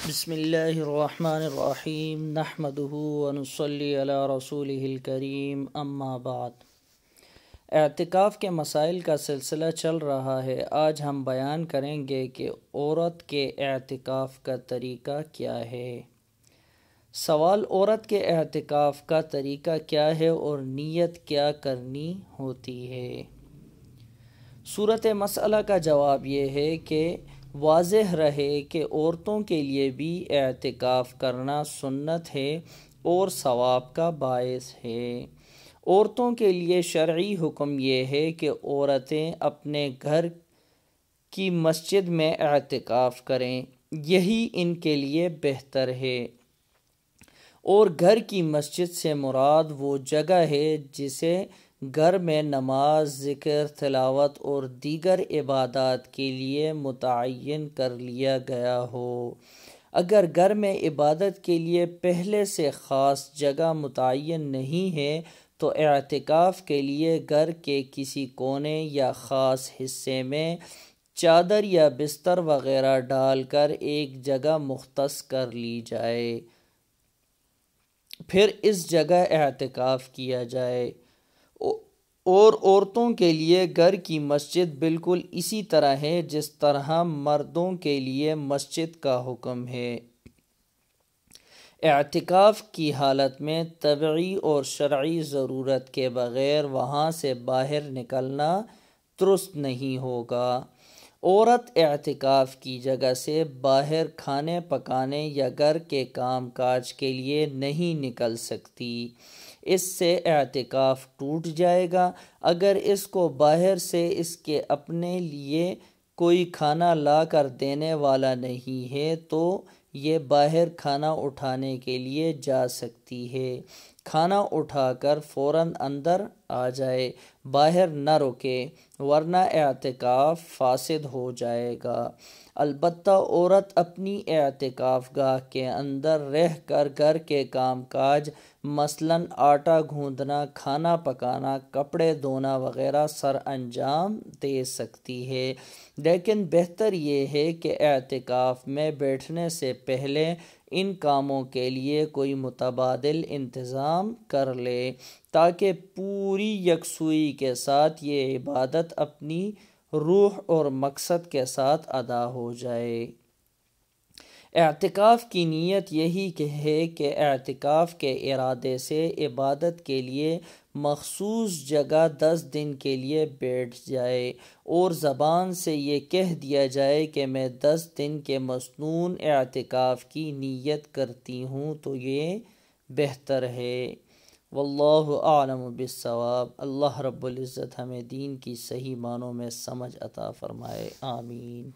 بسم اللہ الرحمن الرحیم نحمدہ ونصلی علی رسولہ الکریم اما بعد۔ اعتکاف کے مسائل کا سلسلہ چل رہا ہے۔ آج ہم بیان کریں گے کہ عورت کے اعتکاف کا طریقہ کیا ہے۔ سوال: عورت کے اعتکاف کا طریقہ کیا ہے اور نیت کیا کرنی ہوتی ہے؟ صورت مسئلہ کا جواب یہ ہے کہ واضح رہے کہ عورتوں کے لیے بھی اعتکاف کرنا سنت ہے اور ثواب کا باعث ہے۔ عورتوں کے لیے شرعی حکم یہ ہے کہ عورتیں اپنے گھر کی مسجد میں اعتکاف کریں، یہی ان کے لیے بہتر ہے۔ اور گھر کی مسجد سے مراد وہ جگہ ہے جسے گھر میں نماز، ذکر، تلاوت اور دیگر عبادات کے لیے متعین کر لیا گیا ہو۔ اگر گھر میں عبادت کے لیے پہلے سے خاص جگہ متعین نہیں ہے تو اعتکاف کے لیے گھر کے کسی کونے یا خاص حصے میں چادر یا بستر وغیرہ ڈال کر ایک جگہ مختص کر لی جائے، پھر اس جگہ اعتکاف کیا جائے۔ اور عورتوں کے لیے گھر کی مسجد بالکل اسی طرح ہے جس طرح مردوں کے لیے مسجد کا حکم ہے۔ اعتکاف کی حالت میں طبعی اور شرعی ضرورت کے بغیر وہاں سے باہر نکلنا درست نہیں ہوگا۔ عورت اعتکاف کی جگہ سے باہر کھانے پکانے یا گھر کے کام کاج کے لیے نہیں نکل سکتی، اس سے اعتکاف ٹوٹ جائے گا۔ اگر اس کو باہر سے اس کے اپنے لیے کوئی کھانا لا کر دینے والا نہیں ہے تو یہ باہر کھانا اٹھانے کے لیے جا سکتی ہے، کھانا اٹھا کر فوراً اندر آ جائے، باہر نہ رکے، ورنہ اعتکاف فاسد ہو جائے گا۔ البتہ عورت اپنی اعتکاف گاہ کے اندر رہ کر گھر کے کام کاج مثلاً آٹا گوندھنا، کھانا پکانا، کپڑے دھونا وغیرہ سر انجام دے سکتی ہے، لیکن بہتر یہ ہے کہ اعتکاف میں بیٹھنے سے پہلے ان کاموں کے لیے کوئی متبادل انتظام کر لے تاکہ پوری یکسوئی کے ساتھ یہ عبادت اپنی روح اور مقصد کے ساتھ ادا ہو جائے۔ اعتکاف کی نیت یہی ہے کہ اعتکاف کے ارادے سے عبادت کے لیے مخصوص جگہ 10 دن کے لیے بیٹھ جائے اور زبان سے یہ کہہ دیا جائے کہ میں 10 دن کے مصنون اعتکاف کی نیت کرتی ہوں تو یہ بہتر ہے۔ واللہ اعلم بالصواب۔ اللہ رب العزت ہمیں دین کی صحیح معنوں میں سمجھ عطا فرمائے، آمین۔